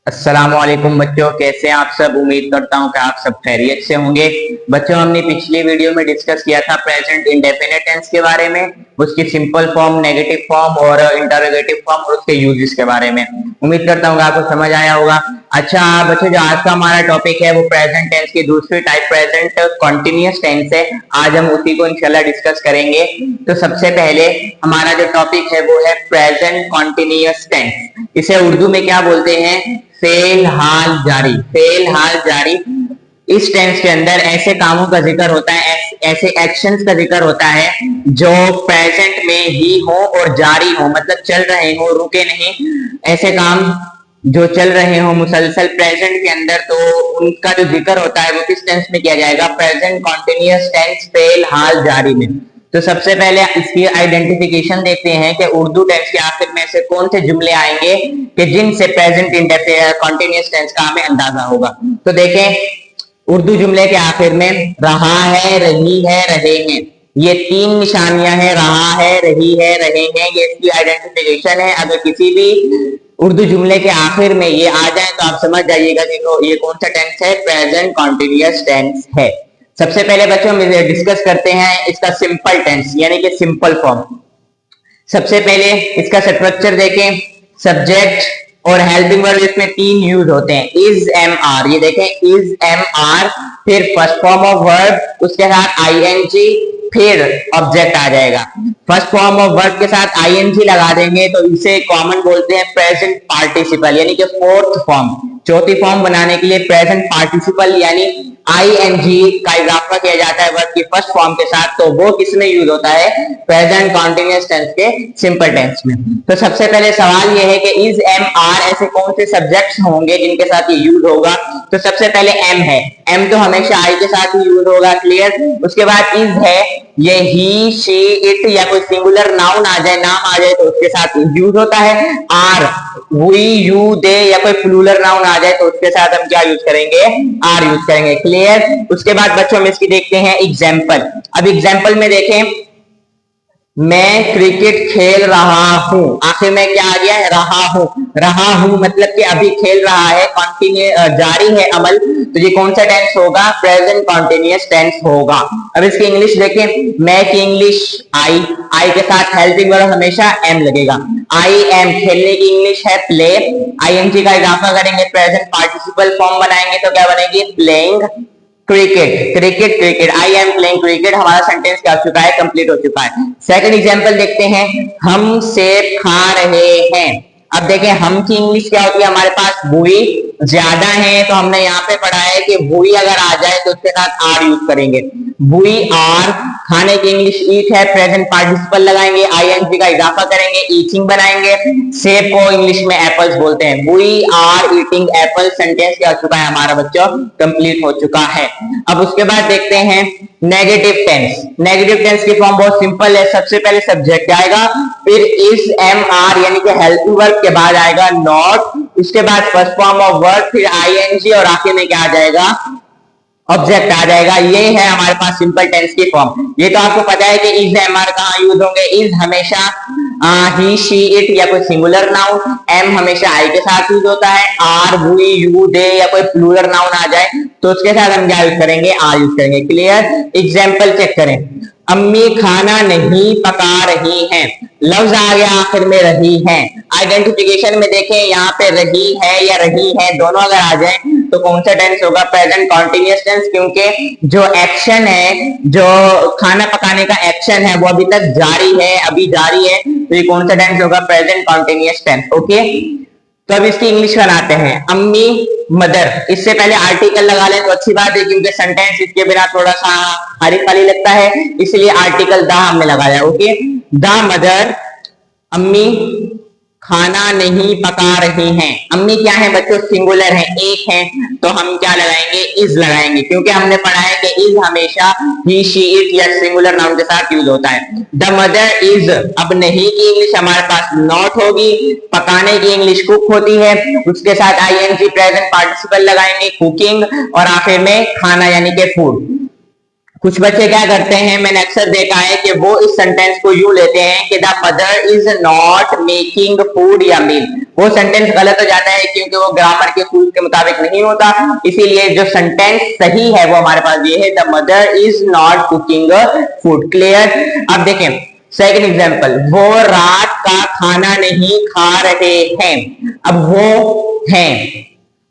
अस्सलामुअलैकुम बच्चों, कैसे हैं आप सब। उम्मीद करता हूं कि आप सब खैरियत से होंगे। बच्चों, हमने पिछली वीडियो में डिस्कस किया था प्रेजेंट इंडेफिनिट टेंस के बारे में, उसकी सिंपल फॉर्म, नेगेटिव फॉर्म और इंटरोगेटिव फॉर्म और उसके यूजेस के बारे में। उम्मीद करता हूँ आपको समझ आया होगा। अच्छा बच्चों, जो आज का हमारा टॉपिक है वो प्रेजेंट टेंस की दूसरी टाइप प्रेजेंट कॉन्टिन्यूअस टेंस है। आज हम उसी को इंशाल्लाह डिस्कस करेंगे। तो सबसे पहले हमारा जो टॉपिक है वो है प्रेजेंट कॉन्टिन्यूअस टेंस। इसे उर्दू में क्या बोलते हैं? फेल हाल जारी। फेल हाल जारी। इस टेंस के अंदर ऐसे कामों का जिक्र होता है, ऐसे एक्शंस का जिक्र होता है जो प्रेजेंट में ही हो और जारी हो, मतलब चल रहे हो, रुके नहीं। ऐसे काम जो चल रहे हो मुसलसल प्रेजेंट के अंदर, तो उनका जो जिक्र होता है वो किस टेंस में किया जाएगा? प्रेजेंट कॉन्टिन्यूअस टेंस, फेल हाल जारी में। तो सबसे पहले इसकी आइडेंटिफिकेशन देखते हैं कि उर्दू टेंस के आखिर में से कौन से जुमले आएंगे कि जिनसे प्रेजेंट कॉन्टिन्यूअस टेंस का हमें अंदाजा होगा। तो देखें, उर्दू जुमले के आखिर में रहा है, रही है, रहे हैं, ये तीन निशानियां हैं। रहा है, रही है, रहे हैं, ये इसकी आइडेंटिफिकेशन है। अगर किसी भी उर्दू जुमले के आखिर में ये आ जाए तो आप समझ जाइएगा कि ये कौन सा टेंस है? प्रेजेंट कॉन्टिन्यूअस टेंस है। सबसे पहले बच्चों हम डिस्कस करते हैं इसका सिंपल टेंस यानी कि सिंपल फॉर्म। सबसे पहले इसका स्ट्रक्चर देखें। सब्जेक्ट और हेल्पिंग वर्ब, इसमें तीन यूज होते हैं। Is, am, are. ये देखें, इज, एम, आर, फिर फर्स्ट फॉर्म ऑफ वर्ब, उसके साथ आईएनजी, फिर ऑब्जेक्ट आ जाएगा। फर्स्ट फॉर्म ऑफ वर्ब के साथ आईएनजी लगा देंगे तो इसे कॉमन बोलते हैं प्रेजेंट पार्टिसिपल, यानी कि फोर्थ फॉर्म। चौथी फॉर्म बनाने के लिए प्रेजेंट पार्टिसिपल यानी आईएनजी का इजाफा किया जाता है वर्ब की फर्स्ट फॉर्म के साथ, तो वो किसमें यूज होता है? प्रेजेंट कॉन्टिन्यूअस टेंस के सिंपल टेंस में। तो सबसे पहले सवाल ये है कि इज, एम, आर ऐसे कौन से सब्जेक्ट्स होंगे जिनके साथ ये यूज होगा? तो सबसे पहले एम है। एम तो हमेशा आई के साथ ही यूज होगा, क्लियर। उसके बाद इज है, ये ही, शी, इट या कोई सिंगुलर नाउन आ जाए, नाम आ जाए तो उसके साथ यूज होता है। आर, वी, यू, दे या कोई प्लूरल नाउन आ जाए तो उसके साथ हम क्या यूज करेंगे? आर यूज करेंगे, क्लियर। उसके बाद बच्चों में इसकी देखते हैं एग्जाम्पल। अब एग्जाम्पल में देखें, मैं क्रिकेट खेल रहा हूं, आखिर में क्या आ गया है? रहा हूं। रहा हूं मतलब कि अभी खेल रहा है, कंटिन्यू जारी है अमल, तो ये कौन सा टेंस होगा? प्रेजेंट कॉन्टिन्यूअस टेंस होगा। अब इसकी इंग्लिश देखें। मैं की इंग्लिश आई, आई के साथ हेल्पिंग वर्ब हमेशा एम लगेगा। आई एम, खेलने की इंग्लिश है प्ले, आईएनजी का इजाफा करेंगे, प्रेजेंट पार्टिसिपल फॉर्म बनाएंगे तो क्या बनेगी? Playing cricket. Cricket, cricket, I am playing cricket. हमारा सेंटेंस क्या हो चुका है? कंप्लीट हो चुका है। सेकंड एग्जांपल देखते हैं। हम सेब खा रहे हैं। अब देखें, हम की इंग्लिश क्या होती है हमारे पास? बुई। ज्यादा है तो हमने यहाँ पे पढ़ा है कि बुई अगर आ जाए तो उसके साथ आर यूज करेंगे। बुई आर। खाने की इंग्लिश ईट है, प्रेजेंट पार्टिसिपल लगाएंगे, आईएनजी का इजाफा करेंगे, ईटिंग बनाएंगे। सेब को इंग्लिश में एप्पल्स बोलते हैं। बुई आर ईटिंग एप्पल। सेंटेंस क्या हो चुका है हमारा बच्चों? कंप्लीट हो चुका है। अब उसके बाद देखते हैं नेगेटिव टेंस। नेगेटिव टेंस की फॉर्म बहुत सिंपल है। सबसे पहले सब्जेक्ट आएगा, फिर इज, एम, आर यानी कि हेल्पिंग वर्ब के बाद आएगा नॉट, उसके बाद फर्स्ट फॉर्म ऑफ वर्ब, फिर आईएनजी और आखिर में क्या आ जाएगा? ऑब्जेक्ट आ जाएगा। ये है हमारे पास सिंपल टेंस की फॉर्म। ये तो आपको पता है कि इज, एम, आर कहाँ यूज होंगे? इज हमेशा ही, शी, इट या कोई सिंगुलर नाउन, एम हमेशा आई के साथ यूज होता है, आर, वी, यू, दे या कोई प्लूरल नाउन आ जाए तो उसके साथ हम क्या यूज करेंगे? आर यूज करेंगे, क्लियर। एग्जाम्पल चेक करें। अम्मी खाना नहीं पका रही हैं, लफ्ज आ गया आखिर में रही है। आइडेंटिफिकेशन में देखें, यहाँ पे रही है या रही है दोनों अगर आ जाए तो कौन सा टेंस होगा? प्रेजेंट कॉन्टिन्यूअस टेंस, क्योंकि जो एक्शन है, जो खाना पकाने का एक्शन है वो अभी तक जारी है, अभी जारी है, तो ये कौन सा टेंस होगा? Present continuous tense, okay. तो अब इसकी इंग्लिश बनाते हैं। अम्मी, मदर, इससे पहले आर्टिकल लगा लें तो अच्छी बात है क्योंकि सेंटेंस इसके बिना थोड़ा सा खाली खाली लगता है, इसलिए आर्टिकल द हमने लगाया, ओके। द मदर, अम्मी खाना नहीं पका रही हैं। अम्मी क्या है बच्चों? सिंगुलर है, एक है, तो हम क्या लगाएंगे? इज लगाएंगे, क्योंकि हमने पढ़ा है कि इज हमेशा ही, शी, इट या सिंगुलर नाउन के साथ यूज होता है। The mother is. अब नहीं की इंग्लिश हमारे पास नॉट होगी, पकाने की इंग्लिश कुक होती है, उसके साथ आईएनजी प्रेजेंट पार्टिसिपल लगाएंगे, कुकिंग, और आखिर में खाना यानी कि फूड। कुछ बच्चे क्या करते हैं, मैंने अक्सर देखा है कि वो इस सेंटेंस को यूं लेते हैं कि the mother is not making food या मील। वो सेंटेंस गलत हो जाता है क्योंकि वो ग्रामर के रूल के मुताबिक नहीं होता। इसीलिए जो सेंटेंस सही है वो हमारे पास ये है, the mother is not cooking food. Clear. अब देखें सेकंड एग्जांपल, वो रात का खाना नहीं खा रहे हैं। अब वो हैं,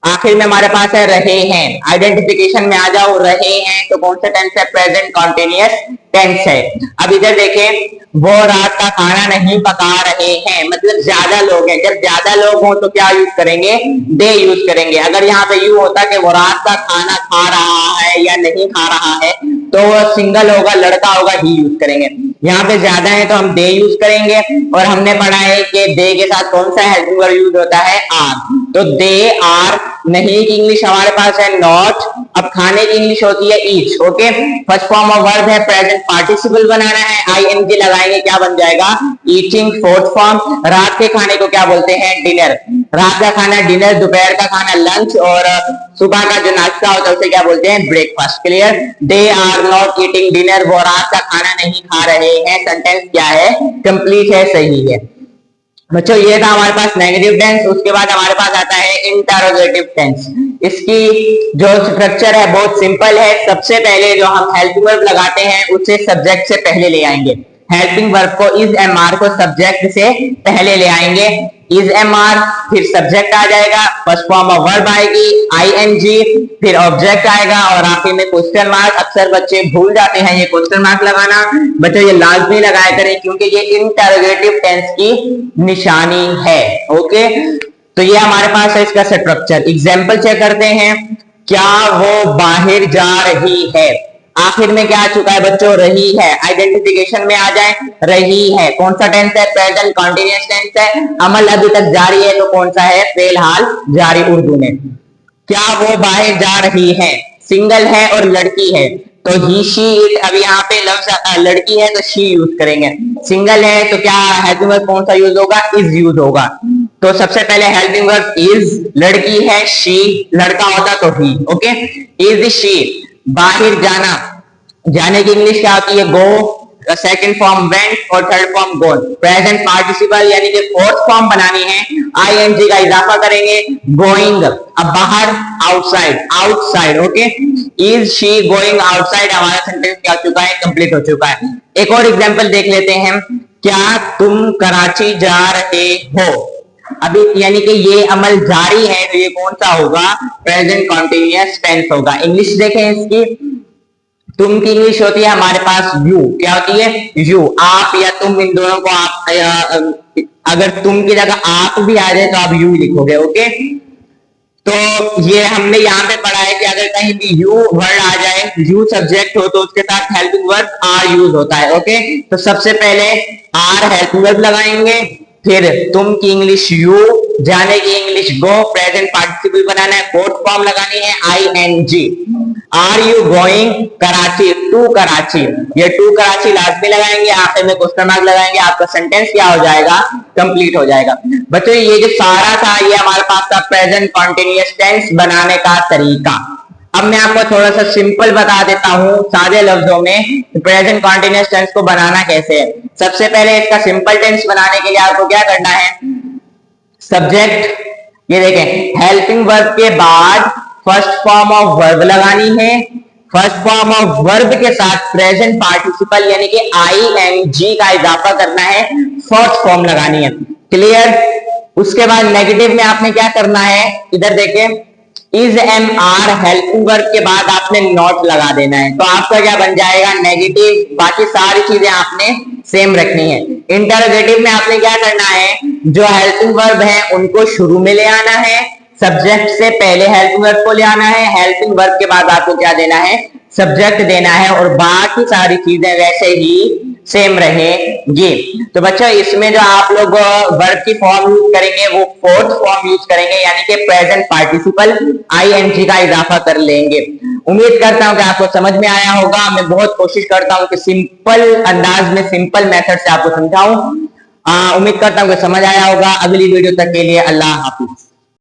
आखिर में हमारे पास है रहे हैं, आइडेंटिफिकेशन में आ जाओ, रहे हैं तो कौन सा टेंस है, प्रेजेंट कॉन्टिन्यूअस टेंस है। अब इधर देखें, वो रात का खाना नहीं पका रहे हैं, मतलब ज्यादा लोग हैं। जब ज्यादा लोग हो तो क्या यूज करेंगे, दे यूज करेंगे। अगर यहाँ पे यू होता कि वो रात का खाना खा रहा है या नहीं खा रहा है तो वो सिंगल होगा, लड़का होगा, ही यूज करेंगे। यहाँ पे ज्यादा है तो हम दे यूज करेंगे। और हमने पढ़ा है कि दे के साथ कौन सा हेल्पिंग वर्ब यूज होता है, आर। तो दे आर, नहीं की इंग्लिश हमारे पास है नॉट। अब खाने की इंग्लिश होती है eat. Okay, first form of verb है, प्रेजेंट पार्टिसिपल बनाना है, आईएनजी लगाएंगे, क्या बन जाएगा, ईटिंग। फोर्थ फॉर्म, रात के खाने को क्या बोलते हैं, डिनर। रात का खाना डिनर, दोपहर का खाना लंच, और सुबह का जो नाश्ता होता है उसे क्या बोलते हैं, breakfast. Clear. They are not eating dinner, वो रात का खाना नहीं खा रहे हैं। सेंटेंस क्या है, कंप्लीट है, सही है। बच्चों ये था हमारे पास नेगेटिव टेंस। उसके बाद हमारे पास आता है इंटरोगेटिव टेंस। इसकी जो स्ट्रक्चर है बहुत सिंपल है। सबसे पहले जो हम हेल्पिंग वर्ब लगाते हैं उसे सब्जेक्ट से पहले ले आएंगे। हेल्पिंग वर्ब को इज एम आर को सब्जेक्ट से पहले ले आएंगे। इज एम आर, फिर सब्जेक्ट आ जाएगा, फर्स्ट फॉर्म ऑफ वर्ब आएगी आईएनजी, फिर ऑब्जेक्ट आएगा, और आखिर में क्वेश्चन मार्क। अक्सर बच्चे भूल जाते हैं ये क्वेश्चन मार्क लगाना। बच्चों ये लाजमी लगाया करें क्योंकि ये इंटरोगेटिव टेंस की निशानी है। ओके, तो ये हमारे पास है इसका स्ट्रक्चर। एग्जाम्पल चेक करते हैं। क्या वो बाहर जा रही है, आखिर में क्या आ चुका है बच्चों, रही है। आइडेंटिफिकेशन में आ जाए, रही है। कौन सा टेंस है, प्रेजेंट कॉन्टिन्यूअस टेंस है। अमल अभी तक जारी है तो कौन सा है, फिलहाल जारी उर्दू में। क्या वो बाहर जा रही है, सिंगल है और लड़की है तो ही शी इट। अभी यहाँ पे लफ्ज लड़की है तो शी यूज करेंगे। सिंगल है तो क्या हेल्पिंग वर्ब कौन सा यूज होगा, इज यूज होगा। तो सबसे पहले हेल्पिंग वर्ब इज, लड़की है शी, लड़का होता तो ही। Okay, is she. बाहर जाना, जाने की इंग्लिश क्या होती है, गो। सेकंड फॉर्म वेंट और थर्ड फॉर्म गोन। प्रेजेंट पार्टिसिपल यानी कि फोर्थ फॉर्म बनानी है, आईएनजी का इजाफा करेंगे, गोइंग। अब बाहर, outside, outside. Okay, is she going outside, हमारा सेंटेंस क्या हो चुका है, कंप्लीट हो चुका है। एक और एग्जांपल देख लेते हैं। क्या तुम कराची जा रहे हो, अभी यानी कि ये अमल जारी है तो ये कौन सा होगा, प्रेजेंट कॉन्टिन्यूअस टेंस होगा। इंग्लिश देखें इसकी, तुम की इंग्लिश होती है हमारे पास यू। क्या होती है, यू। आप या तुम, इन दोनों को आप अगर तुम की जगह आप भी आ जाए तो आप यू लिखोगे। ओके, तो ये हमने यहाँ पे पढ़ा है कि अगर कहीं भी यू वर्ड आ जाए, यू सब्जेक्ट हो तो उसके साथ हेल्पिंग वर्ब आर यूज होता है। ओके, तो सबसे पहले आर हेल्पिंग वर्ब लगाएंगे, फिर तुम की इंग्लिश यू, जाने की इंग्लिश गो, प्रेजेंट पार्टिसिपल बनाना है, फोर्थ फॉर्म लगानी है ING. Are you going Karachi, to Karachi, ये टू कराची लाजमी लगाएंगे, आखिर में क्वेश्चन मार्क लगाएंगे, आपका सेंटेंस क्या हो जाएगा, कंप्लीट हो जाएगा। बच्चों ये जो सारा था ये हमारे पास था प्रेजेंट कॉन्टिन्यूअस टेंस बनाने का तरीका। अब मैं आपको थोड़ा सा सिंपल बता देता हूं सादे लफ्जों में प्रेजेंट कॉन्टिन्यूअस टेंस को बनाना कैसे है। सबसे पहले इसका सिंपल टेंस बनाने के लिए आपको क्या करना है, सब्जेक्ट, ये देखें हेल्पिंग वर्ब के बाद फर्स्ट फॉर्म ऑफ वर्ब लगानी है, फर्स्ट फॉर्म ऑफ वर्ब के साथ प्रेजेंट पार्टिसिपल यानी कि आईएनजी का इजाफा करना है, फोर्थ फॉर्म लगानी है। क्लियर। उसके बाद नेगेटिव में आपने क्या करना है, इधर देखें is am are helping verb के बाद आपने नॉट लगा देना है, तो आपका क्या बन जाएगा, नेगेटिव। बाकी सारी चीजें आपने सेम रखनी है। इंटरोगेटिव में आपने क्या करना है, जो हेल्पिंग वर्ब है उनको शुरू में ले आना है, सब्जेक्ट से पहले हेल्पिंग वर्ब को ले आना है, हेल्पिंग वर्ब के बाद आपको क्या देना है, सब्जेक्ट देना है, और बाकी सारी चीजें वैसे ही सेम रहेंगी। तो बच्चों इसमें जो आप लोग वर्ब की फॉर्म यूज करेंगे वो फोर्थ फॉर्म यूज करेंगे, यानी कि प्रेजेंट पार्टिसिपल आईएनजी का इजाफा कर लेंगे। उम्मीद करता हूं कि आपको समझ में आया होगा। मैं बहुत कोशिश करता हूं कि सिंपल अंदाज में, सिंपल मेथड से आपको समझाऊं। उम्मीद करता हूं कि समझ आया होगा। अगली वीडियो तक के लिए अल्लाह हाफिज।